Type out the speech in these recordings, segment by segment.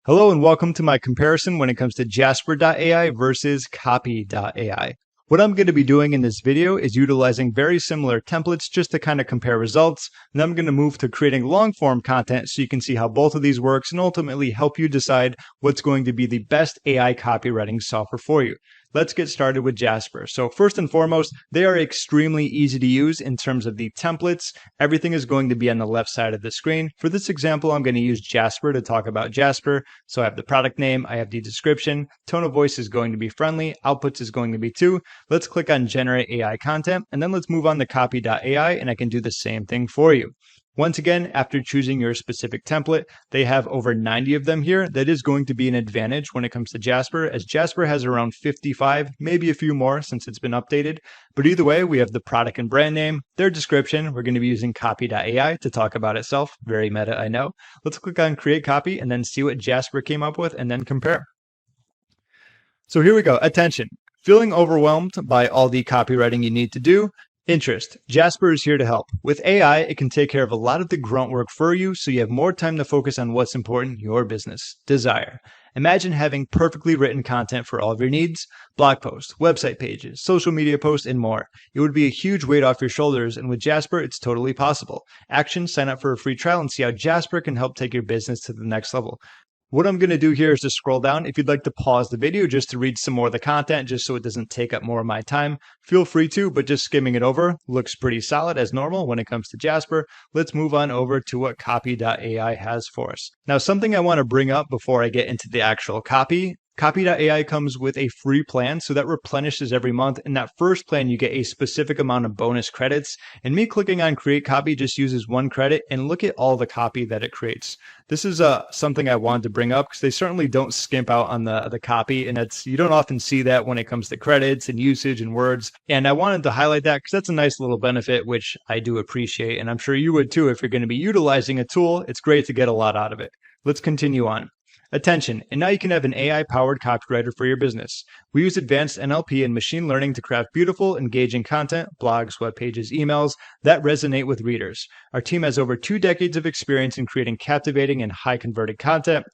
Hello and welcome to my comparison when it comes to Jasper.ai versus Copy.ai. What I'm going to be doing in this video is utilizing very similar templates just to kind of compare results. And then I'm going to move to creating long form content so you can see how both of these works and ultimately help you decide what's going to be the best AI copywriting software for you. Let's get started with Jasper. So first and foremost, they are extremely easy to use in terms of the templates. Everything is going to be on the left side of the screen. For this example, I'm going to use Jasper to talk about Jasper. So I have the product name, I have the description, tone of voice is going to be friendly, outputs is going to be 2. Let's click on generate AI content, and then let's move on to Copy.ai, and I can do the same thing for you. Once again, after choosing your specific template, they have over 90 of them here. That is going to be an advantage when it comes to Jasper, as Jasper has around 55, maybe a few more since it's been updated. But either way, we have the product and brand name, their description. We're going to be using Copy.ai to talk about itself. Very meta, I know. Let's click on create copy and then see what Jasper came up with and then compare. So here we go. Attention. Feeling overwhelmed by all the copywriting you need to do? Interest. Jasper is here to help. With AI, it can take care of a lot of the grunt work for you, so you have more time to focus on what's important, your business. Desire. Imagine having perfectly written content for all of your needs, blog posts, website pages, social media posts, and more. It would be a huge weight off your shoulders, and with Jasper, it's totally possible. Action, sign up for a free trial and see how Jasper can help take your business to the next level. What I'm going to do here is just scroll down. If you'd like to pause the video just to read some more of the content, just so it doesn't take up more of my time, feel free to, but just skimming it over looks pretty solid as normal when it comes to Jasper. Let's move on over to what Copy.ai has for us. Now, something I want to bring up before I get into the actual copy. Copy.ai comes with a free plan, so that replenishes every month. In that first plan, you get a specific amount of bonus credits. And me clicking on create copy just uses 1 credit, and look at all the copy that it creates. This is something I wanted to bring up because they certainly don't skimp out on the copy, and you don't often see that when it comes to credits and usage and words. And I wanted to highlight that because that's a nice little benefit, which I do appreciate, and I'm sure you would too if you're going to be utilizing a tool. It's great to get a lot out of it. Let's continue on. Attention, and now you can have an AI-powered copywriter for your business. We use advanced NLP and machine learning to craft beautiful, engaging content, blogs, web pages, emails that resonate with readers. Our team has over 2 decades of experience in creating captivating and high-converted content.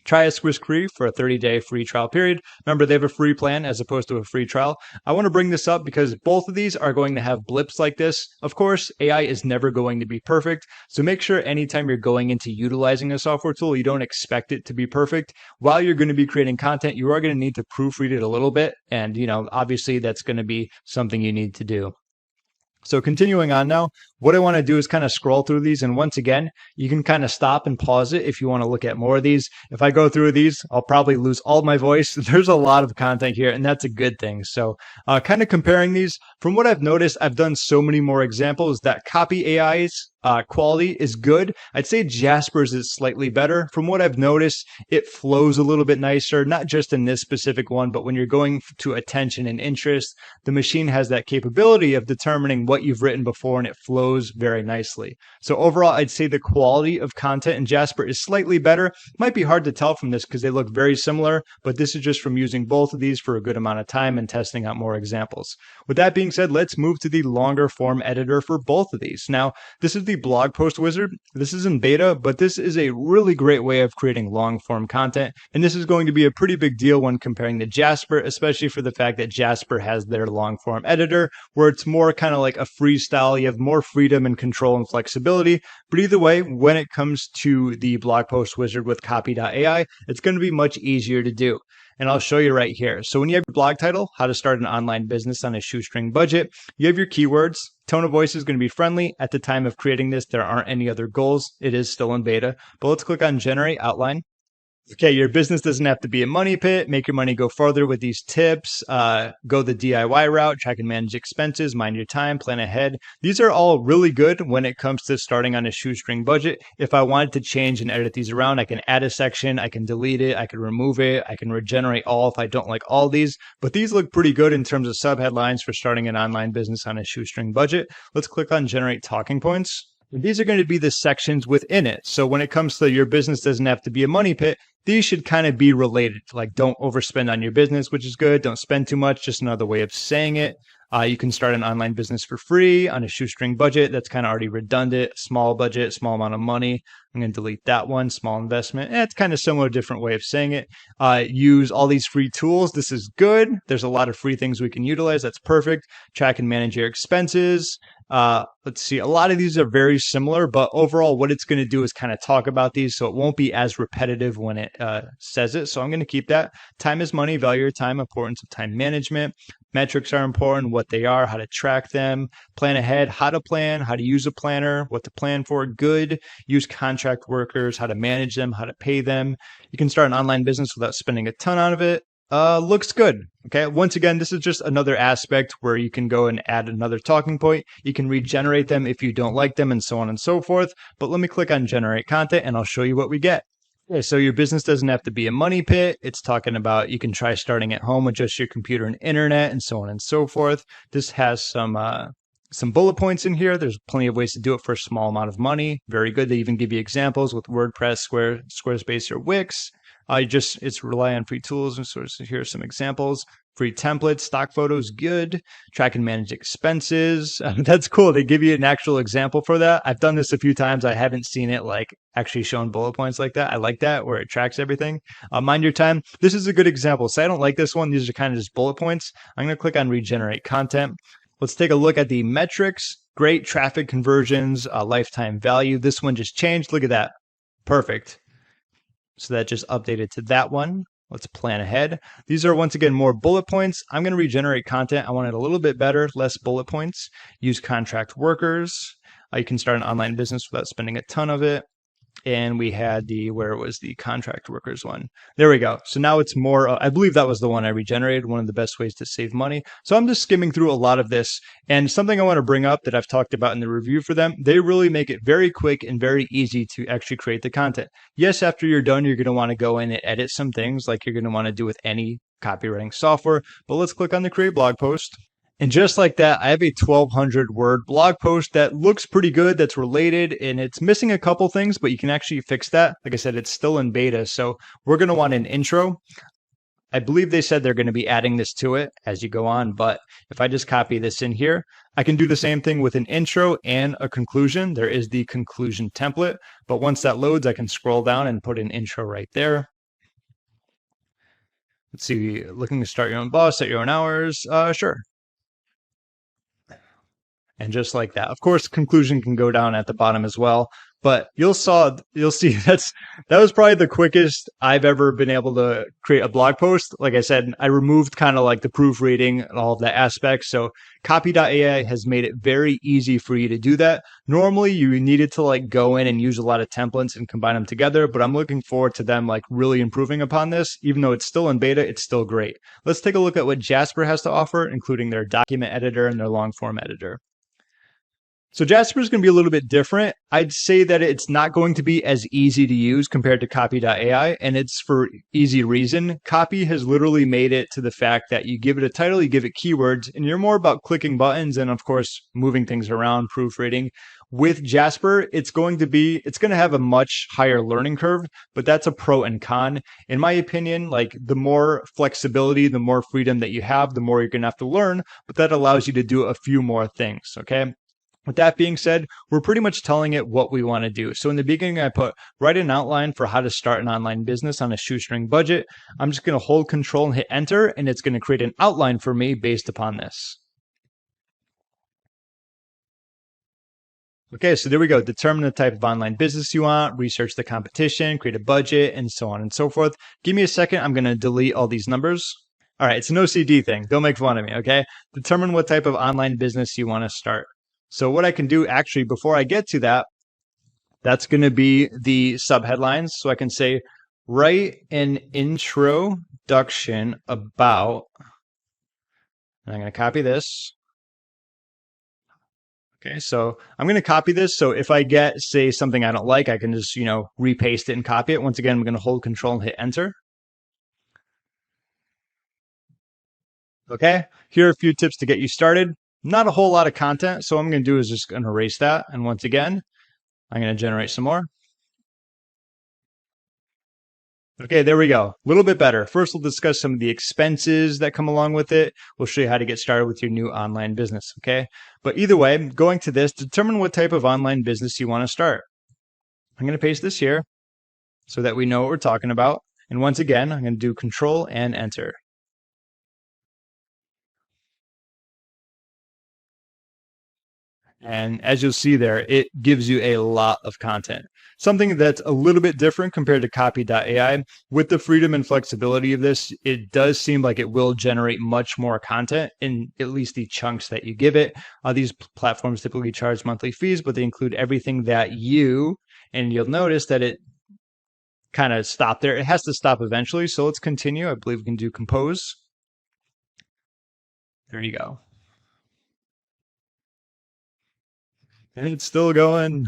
Try us risk-free for a 30-day free trial period. Remember, they have a free plan as opposed to a free trial. I want to bring this up because both of these are going to have blips like this. Of course, AI is never going to be perfect, so make sure anytime you're going into utilizing a software tool, you don't expect it to be perfect. While you're going to be creating content, you are going to need to proofread it a little bit, and obviously that's going to be something you need to do. So continuing on now, what I want to do is kind of scroll through these. And once again, you can kind of stop and pause it if you want to look at more of these. If I go through these, I'll probably lose all my voice. There's a lot of content here, and that's a good thing. So kind of comparing these, from what I've noticed, I've done so many more examples that Copy AI's quality is good. I'd say Jasper's is slightly better. From what I've noticed, it flows a little bit nicer, not just in this specific one, but when you're going to attention and interest, the machine has that capability of determining what you've written before, and it flows very nicely. So overall, I'd say the quality of content in Jasper is slightly better. It might be hard to tell from this because they look very similar, but this is just from using both of these for a good amount of time and testing out more examples. With that being said, let's move to the longer form editor for both of these. Now, this is the blog post wizard. This is in beta, but this is a really great way of creating long form content. And this is going to be a pretty big deal when comparing to Jasper, especially for the fact that Jasper has their long form editor, where it's more kind of like a freestyle. You have more freedom and control and flexibility. But either way, when it comes to the blog post wizard with Copy.ai, it's going to be much easier to do. And I'll show you right here. So when you have your blog title, how to start an online business on a shoestring budget, you have your keywords. Tone of voice is going to be friendly. At the time of creating this, there aren't any other goals. It is still in beta. But let's click on generate outline. Okay, your business doesn't have to be a money pit. Make your money go further with these tips. Go the DIY route, track and manage expenses, mind your time, plan ahead. These are all really good when it comes to starting on a shoestring budget. If I wanted to change and edit these around, I can add a section, I can delete it, I can remove it, I can regenerate all if I don't like all these. But these look pretty good in terms of subheadlines for starting an online business on a shoestring budget. Let's click on generate talking points. These are going to be the sections within it. So when it comes to your business doesn't have to be a money pit, these should kind of be related. Like, don't overspend on your business, which is good. Don't spend too much, just another way of saying it. You can start an online business for free on a shoestring budget. That's kind of already redundant. Small budget, small amount of money. I'm going to delete that one. Small investment. It's kind of similar, different way of saying it. Use all these free tools. This is good. There's a lot of free things we can utilize. That's perfect. Track and manage your expenses. Let's see. A lot of these are very similar, but overall, what it's going to do is kind of talk about these, so it won't be as repetitive when it says it. So I'm going to keep that. Time is money. Value your time. Importance of time management. Metrics are important, what they are, how to track them, plan ahead, how to plan, how to use a planner, what to plan for, good, use contract workers, how to manage them, how to pay them. You can start an online business without spending a ton out of it. Looks good. Okay. Once again, this is just another aspect where you can go and add another talking point. You can regenerate them if you don't like them and so on and so forth. But let me click on generate content and I'll show you what we get. Okay, so your business doesn't have to be a money pit. It's talking about you can try starting at home with just your computer and internet and so on and so forth. This has some bullet points in here. There's plenty of ways to do it for a small amount of money. Very good. They even give you examples with WordPress, Squarespace, or Wix. It's rely on free tools and sources. Here are some examples. Free templates, stock photos, good. Track and manage expenses. That's cool. They give you an actual example for that. I've done this a few times. I haven't seen it like actually shown bullet points like that. I like that where it tracks everything. Mind your time. This is a good example. Say I don't like this one. These are kind of just bullet points. I'm going to click on regenerate content. Let's take a look at the metrics. Great traffic conversions, lifetime value. This one just changed. Look at that. Perfect. So that just updated to that one. Let's plan ahead. These are, once again, more bullet points. I'm going to regenerate content. I want it a little bit better, less bullet points. Use contract workers. You can start an online business without spending a ton of it. And we had where was the contract workers one? There we go. So now it's more, I believe that was the one I regenerated, one of the best ways to save money. So I'm just skimming through a lot of this. And something I want to bring up that I've talked about in the review for them, they really make it very quick and very easy to actually create the content. Yes, after you're done, you're going to want to go in and edit some things like you're going to want to do with any copywriting software. But let's click on the create blog post. And just like that, I have a 1,200 word blog post that looks pretty good, that's related, and it's missing a couple things, but you can actually fix that. Like I said, it's still in beta, so we're going to want an intro. I believe they said they're going to be adding this to it as you go on, but if I just copy this in here, I can do the same thing with an intro and a conclusion. There is the conclusion template, but once that loads, I can scroll down and put an intro right there. Let's see, looking to start your own boss, set your own hours, sure. And just like that, of course, conclusion can go down at the bottom as well. But you'll see that was probably the quickest I've ever been able to create a blog post. Like I said, I removed kind of like the proofreading and all of that aspect. So Copy.ai has made it very easy for you to do that. Normally you needed to like go in and use a lot of templates and combine them together, but I'm looking forward to them like really improving upon this. Even though it's still in beta, it's still great. Let's take a look at what Jasper has to offer, including their document editor and their long form editor. So Jasper is going to be a little bit different. I'd say that it's not going to be as easy to use compared to Copy.ai, and it's for easy reason. Copy has literally made it to the fact that you give it a title, you give it keywords, and you're more about clicking buttons and, of course, moving things around, proofreading. With Jasper, it's going to have a much higher learning curve, but that's a pro and con. In my opinion, like the more flexibility, the more freedom that you have, the more you're going to have to learn, but that allows you to do a few more things, okay? With that being said, we're pretty much telling it what we want to do. So in the beginning, I put write an outline for how to start an online business on a shoestring budget. I'm just going to hold control and hit enter, and it's going to create an outline for me based upon this. Okay, so there we go. Determine the type of online business you want, research the competition, create a budget, and so on and so forth. Give me a second. I'm going to delete all these numbers. All right, it's an OCD thing. Don't make fun of me, okay? Determine what type of online business you want to start. So what I can do actually before I get to that, that's going to be the subheadlines. So I can say, write an introduction about, and I'm going to copy this. Okay, so I'm going to copy this. So if I get, say, something I don't like, I can just, repaste it and copy it. Once again, I'm going to hold control and hit enter. Okay, here are a few tips to get you started. Not a whole lot of content, so what I'm going to do is just going to erase that. And once again, I'm going to generate some more. Okay, there we go. A little bit better. First, we'll discuss some of the expenses that come along with it. We'll show you how to get started with your new online business, okay? But either way, going to this, determine what type of online business you want to start. I'm going to paste this here so that we know what we're talking about. And once again, I'm going to do Control and Enter. And as you'll see there, it gives you a lot of content. Something that's a little bit different compared to Copy.ai. With the freedom and flexibility of this, it does seem like it will generate much more content in at least the chunks that you give it. These platforms typically charge monthly fees, but they include everything that and you'll notice that it kind of stopped there. It has to stop eventually, so let's continue. I believe we can do Compose. There you go. And it's still going.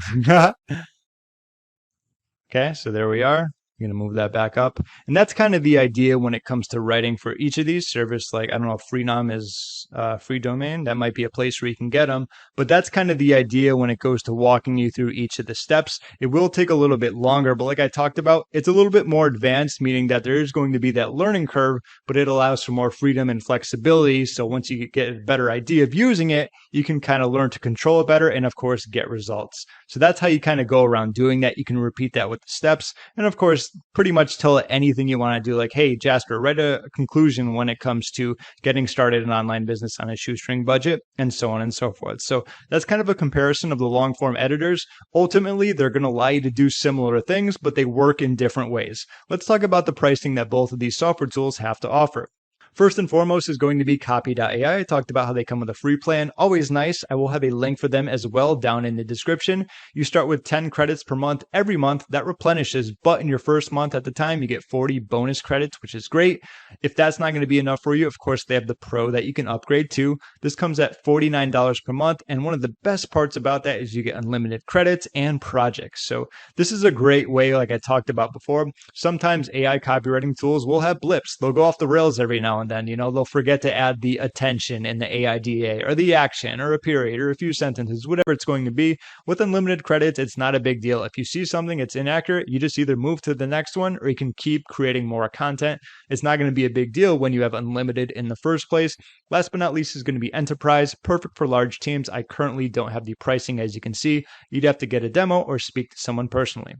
Okay, so there we are. I'm going to move that back up. And that's kind of the idea when it comes to writing for each of these service. Like, I don't know if Freenom is free domain. That might be a place where you can get them. But that's kind of the idea when it goes to walking you through each of the steps. It will take a little bit longer, but like I talked about, it's a little bit more advanced, meaning that there is going to be that learning curve, but it allows for more freedom and flexibility. So once you get a better idea of using it, you can kind of learn to control it better and, of course, get results. So that's how you kind of go around doing that. You can repeat that with the steps. And, of course, pretty much tell it anything you want to do. Like, hey, Jasper, write a conclusion when it comes to getting started in online business on a shoestring budget, and so on and so forth. So that's kind of a comparison of the long form editors. Ultimately, they're going to allow you to do similar things, but they work in different ways. Let's talk about the pricing that both of these software tools have to offer. First and foremost is going to be Copy.ai. I talked about how they come with a free plan. Always nice. I will have a link for them as well down in the description. You start with 10 credits per month every month. That replenishes, but in your first month at the time, you get 40 bonus credits, which is great. If that's not going to be enough for you, of course, they have the Pro that you can upgrade to. This comes at $49 per month. And one of the best parts about that is you get unlimited credits and projects. So this is a great way, like I talked about before. Sometimes AI copywriting tools will have blips. They'll go off the rails every now and then. They'll forget to add the attention in the AIDA or the action or a period or a few sentences, whatever it's going to be. With unlimited credits, it's not a big deal. If you see something that's inaccurate, you just either move to the next one or you can keep creating more content. It's not going to be a big deal when you have unlimited in the first place. Last but not least is going to be Enterprise, perfect for large teams. I currently don't have the pricing, as you can see. You'd have to get a demo or speak to someone personally.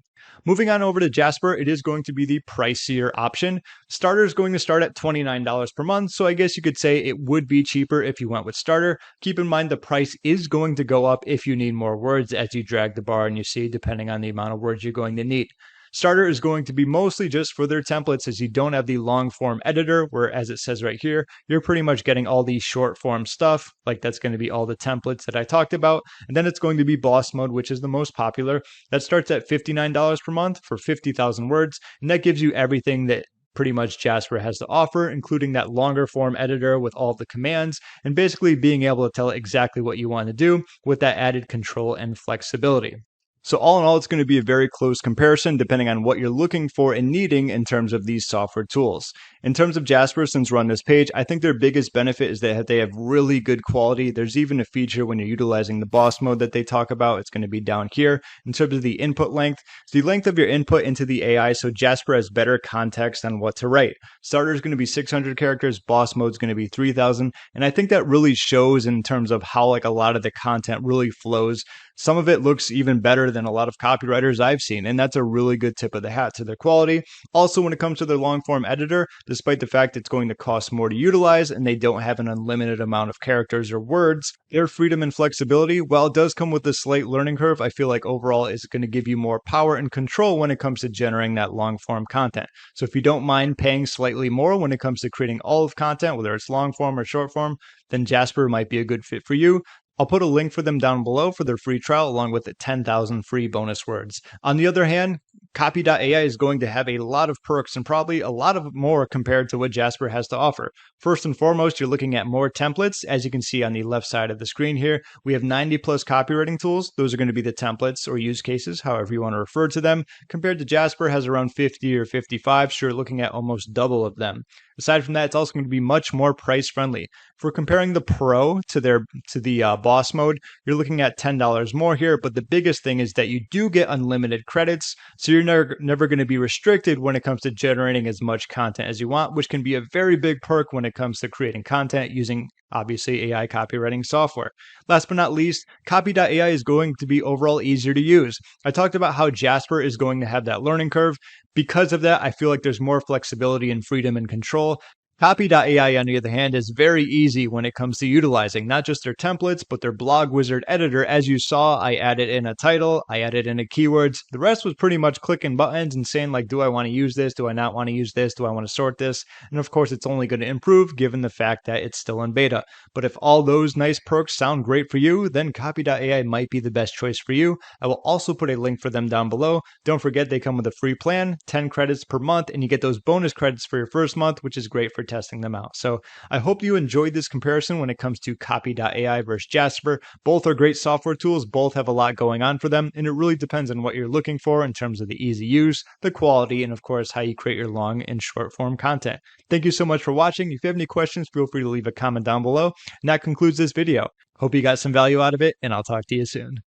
Moving on over to Jasper, it is going to be the pricier option. Starter is going to start at $29 per month, so I guess you could say it would be cheaper if you went with Starter. Keep in mind the price is going to go up if you need more words as you drag the bar and you see, depending on the amount of words you're going to need. Starter is going to be mostly just for their templates, as you don't have the long form editor, where, as it says right here, you're pretty much getting all the short form stuff. Like, that's going to be all the templates that I talked about. And then it's going to be boss mode, which is the most popular. That starts at $59 per month for 50,000 words. And that gives you everything that pretty much Jasper has to offer, including that longer form editor with all the commands and basically being able to tell it exactly what you want to do with that added control and flexibility. So all in all, it's going to be a very close comparison depending on what you're looking for and needing in terms of these software tools. In terms of Jasper, since we're on this page, I think their biggest benefit is that they have really good quality. There's even a feature when you're utilizing the boss mode that they talk about. It's going to be down here. In terms of the input length, it's the length of your input into the AI, so Jasper has better context on what to write. Starter is going to be 600 characters, boss mode is going to be 3,000, and I think that really shows in terms of how a lot of the content really flows. Some of it looks even better than a lot of copywriters I've seen, and that's a really good tip of the hat to their quality. Also, when it comes to their long form editor, despite the fact it's going to cost more to utilize and they don't have an unlimited amount of characters or words, their freedom and flexibility, while it does come with a slight learning curve, I feel like overall is going to give you more power and control when it comes to generating that long form content. So if you don't mind paying slightly more when it comes to creating all of content, whether it's long form or short form, then Jasper might be a good fit for you. I'll put a link for them down below for their free trial along with the 10,000 free bonus words. On the other hand, Copy.ai is going to have a lot of perks and probably a lot of more compared to what Jasper has to offer. First and foremost, you're looking at more templates. As you can see on the left side of the screen here, we have 90 plus copywriting tools. Those are going to be the templates or use cases, however you want to refer to them, compared to Jasper has around 50 or 55. So you're looking at almost double of them. Aside from that, it's also going to be much more price friendly. If we're comparing the Pro to the Boss mode, you're looking at $10 more here, but the biggest thing is that you do get unlimited credits, so you're never going to be restricted when it comes to generating as much content as you want, which can be a very big perk when it comes to creating content using obviously AI copywriting software. Last but not least, Copy.ai is going to be overall easier to use. I talked about how Jasper is going to have that learning curve. Because of that, I feel like there's more flexibility and freedom and control. Copy.ai, on the other hand, is very easy when it comes to utilizing not just their templates, but their blog wizard editor. As you saw, I added in a title, I added in a keywords. The rest was pretty much clicking buttons and saying like, do I want to use this? Do I not want to use this? Do I want to sort this? And of course, it's only going to improve given the fact that it's still in beta. But if all those nice perks sound great for you, then Copy.ai might be the best choice for you. I will also put a link for them down below. Don't forget they come with a free plan, 10 credits per month, and you get those bonus credits for your first month, which is great for testing them out. So I hope you enjoyed this comparison when it comes to Copy.ai versus Jasper. Both are great software tools. Both have a lot going on for them, and it really depends on what you're looking for in terms of the easy use, the quality, and of course, how you create your long and short form content. Thank you so much for watching. If you have any questions, feel free to leave a comment down below. And that concludes this video. Hope you got some value out of it, and I'll talk to you soon.